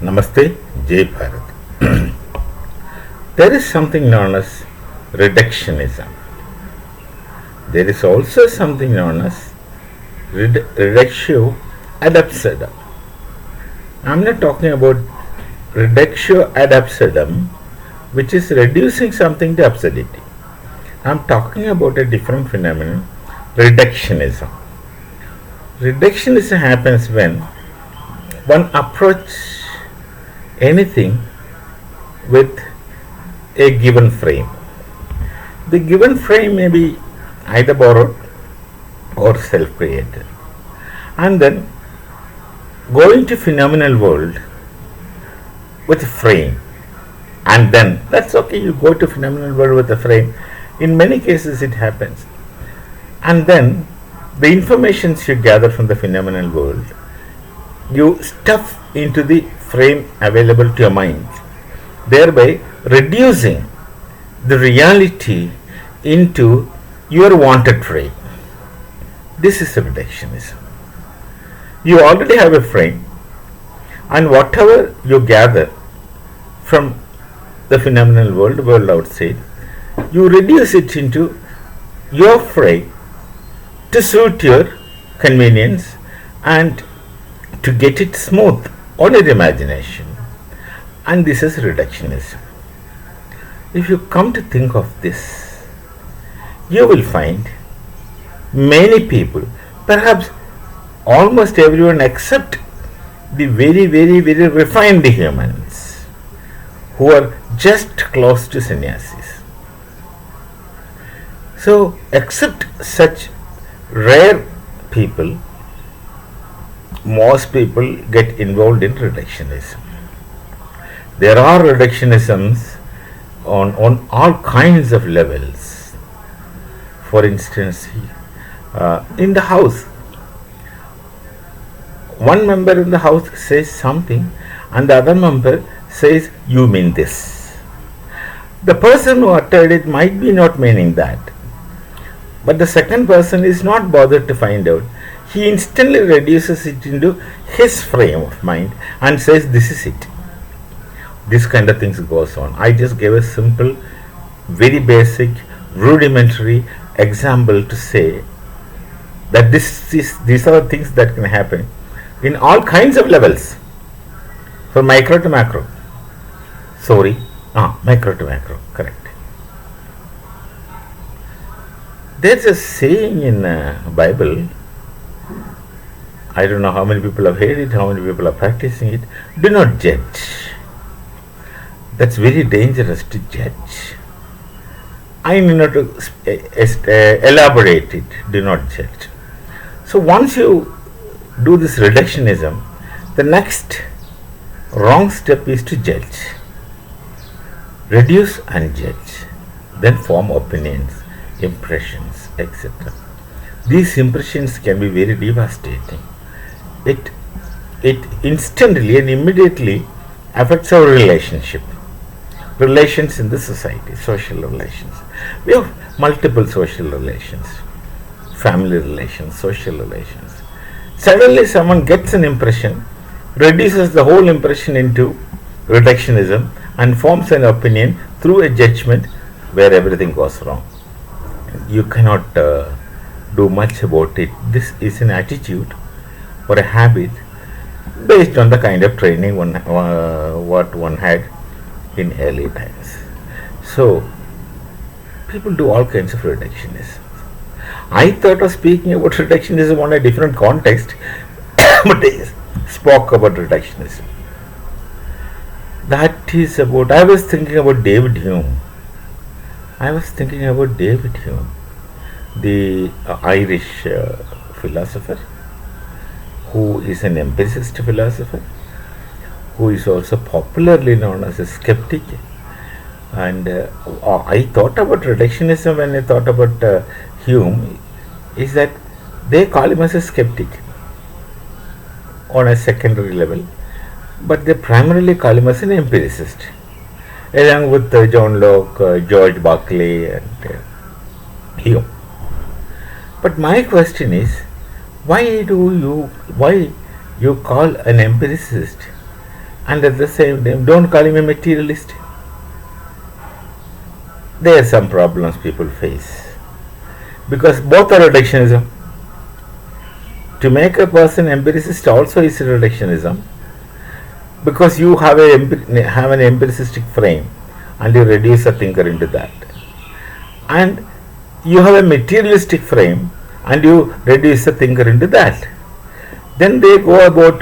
Namaste, Jai Bharat. There is something known as reductionism. There is also something known as reductio ad absurdum. I am not talking about reductio ad absurdum, which is reducing something to absurdity. I am talking about a different phenomenon, reductionism. Reductionism happens when one approaches anything with a given frame. The given frame may be either borrowed or self-created, and then go into phenomenal world with a frame, and then that's okay, you go to phenomenal world with a frame. In many cases it happens, and then the informations you gather from the phenomenal world you stuff into the frame available to your mind, thereby reducing the reality into your wanted frame. This is reductionism. You already have a frame, and whatever you gather from the phenomenal world outside, you reduce it into your frame to suit your convenience and to get it smooth on your imagination. And this is reductionism. If you come to think of this, you will find many people, perhaps almost everyone except the very refined humans, who are just close to sannyasis. So, except such rare people, most people get involved in reductionism. There are reductionisms on all kinds of levels. For instance, in the house, one member in the house says something and the other member says, "You mean this." The person who uttered it might be not meaning that, but the second person is not bothered to find out. He instantly reduces it into his frame of mind and says, "This is it." This kind of things goes on. I just gave a simple, very basic, rudimentary example to say that these are things that can happen in all kinds of levels, from micro to macro. Micro to macro, correct. There's a saying in Bible, I don't know how many people have heard it, how many people are practicing it. Do not judge. That's very dangerous, to judge. I need not to elaborate it. Do not judge. So once you do this reductionism, the next wrong step is to judge. Reduce and judge. Then form opinions, impressions, etc. These impressions can be very devastating. It instantly and immediately affects our relations in the society, social relations. We have multiple social relations, family relations, social relations. Suddenly someone gets an impression, reduces the whole impression into reductionism and forms an opinion through a judgment where everything goes wrong. You cannot do much about it. This is an attitude or a habit based on the kind of training what one had in early times. So people do all kinds of reductionism. I thought of speaking about reductionism on a different context, but I spoke about reductionism. That is about, I was thinking about David Hume. The Irish philosopher, who is an empiricist philosopher, who is also popularly known as a skeptic. And I thought about reductionism when I thought about Hume, is that they call him as a skeptic on a secondary level, but they primarily call him as an empiricist, along with John Locke, George Berkeley, and Hume. But my question is, why you call an empiricist and at the same time don't call him a materialist. There are some problems people face because both are reductionism. To make a person empiricist also is reductionism, because you have an empiricistic frame and you reduce a thinker into that, and you have a materialistic frame and you reduce the thinker into that. Then they go about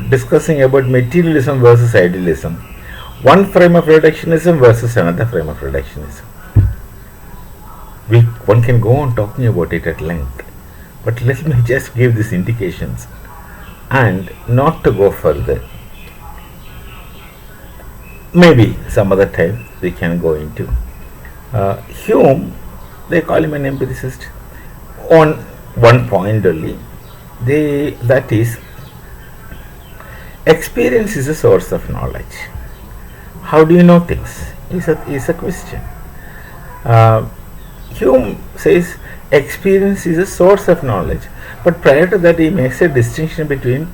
discussing about materialism versus idealism, one frame of reductionism versus another frame of reductionism. One can go on talking about it at length, but let me just give these indications and not to go further. Maybe some other time we can go into Hume. They call him an empiricist on one point only. That is, experience is a source of knowledge. How do you know things? Is a question. Hume says experience is a source of knowledge, but prior to that he makes a distinction between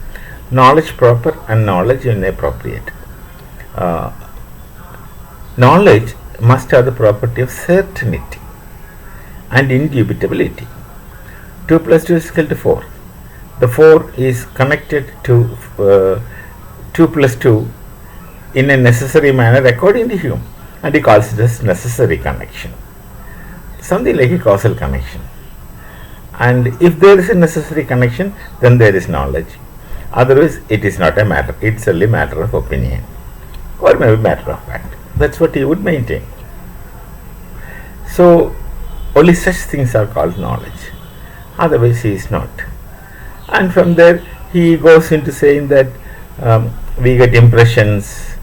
knowledge proper and knowledge inappropriate. Knowledge must have the property of certainty and indubitability. 2 plus 2 is equal to 4. The 4 is connected to 2 plus 2 in a necessary manner according to Hume, and he calls it as necessary connection, something like a causal connection. And if there is a necessary connection, then there is knowledge. Otherwise, it is not a matter, it's only a matter of opinion or maybe matter of fact. That's what he would maintain. So, only such things are called knowledge. Otherwise, he is not. And from there, he goes into saying that we get impressions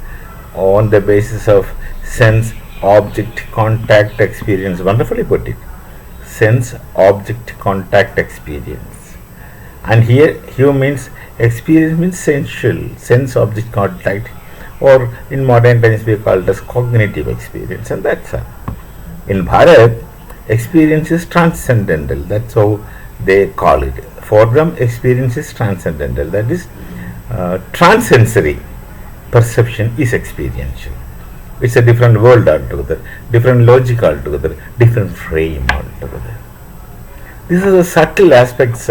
on the basis of sense object contact experience. Wonderfully put it. Sense object contact experience. And here Hume means experience means sensual, sense object contact, or in modern times we call it as cognitive experience, and that's all. In Bharat, experience is transcendental. That's how they call it. For them, experience is transcendental. That is, transsensory perception is experiential. It's a different world altogether, different logic altogether, different frame altogether. These are the subtle aspects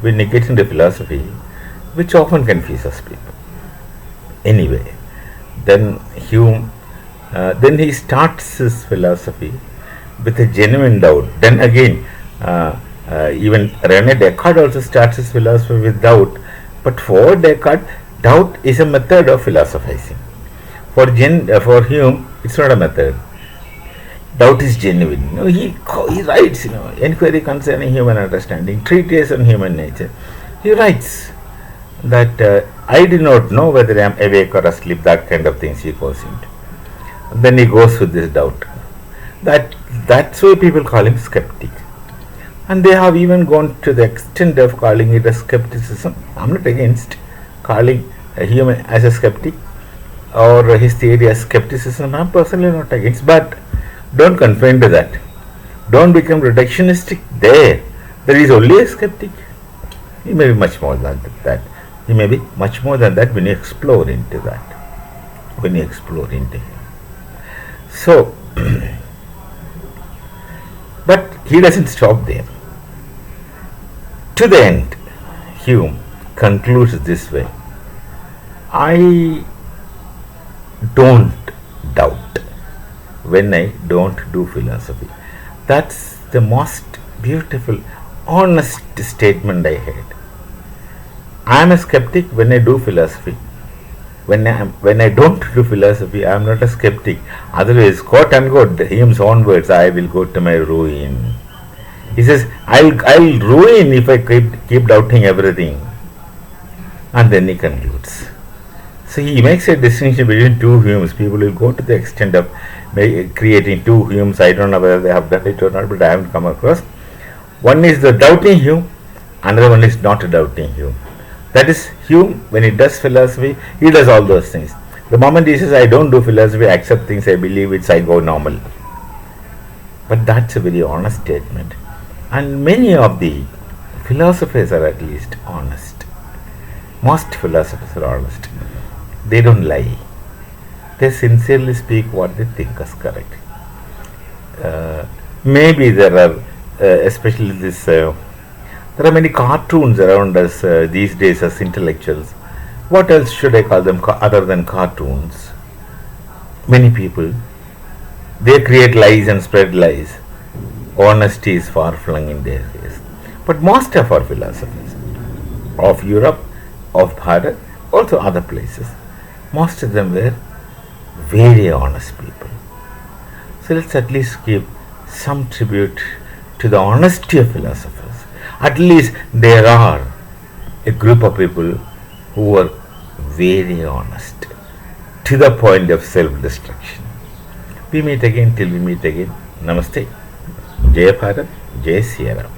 when you get into philosophy, which often confuses people. Anyway, then Hume, then he starts his philosophy with a genuine doubt. Then again, even René Descartes also starts his philosophy with doubt. But for Descartes, doubt is a method of philosophizing. For Hume, it's not a method. Doubt is genuine. He writes, Inquiry Concerning Human Understanding, Treatise on Human Nature. He writes that I do not know whether I am awake or asleep, that kind of things he goes into. Then he goes with this doubt. That's why people call him skeptic. And they have even gone to the extent of calling it a skepticism. I'm not against calling a human as a skeptic or his theory as skepticism. I'm personally not against, but don't confine to that. Don't become reductionistic there. There is only a skeptic. He may be much more than that. He may be much more than that when you explore into that. When you explore into him. So, but he doesn't stop there. To the end, Hume concludes this way: I don't doubt when I don't do philosophy. That's the most beautiful, honest statement I had. I am a skeptic when I do philosophy. When I don't do philosophy, I am not a skeptic. Otherwise, quote unquote, Hume's own words, I will go to my ruin. He says, I'll ruin if I keep doubting everything. And then he concludes. So he makes a distinction between two Humes. People will go to the extent of creating two Humes. I don't know whether they have done it or not, but I haven't come across. One is the doubting Hume, another one is not doubting Hume. That is, Hume, when he does philosophy, he does all those things. The moment he says, I don't do philosophy, I accept things, I believe it's, I go normal. But that's a very honest statement. And many of the philosophers are at least honest. Most philosophers are honest. they don't lie. They sincerely speak what they think is correct. Maybe there are, especially this, there are many cartoons around us these days as intellectuals. What else should I call them other than cartoons? Many people, they create lies and spread lies. Honesty is far flung in their face. But most of our philosophers of Europe, of Bharat, also other places, most of them were very honest people. So let's at least give some tribute to the honesty of philosophers. At least there are a group of people who are very honest to the point of self-destruction. We meet again till we meet again. Namaste. Jai Bharat, Jai Sierra.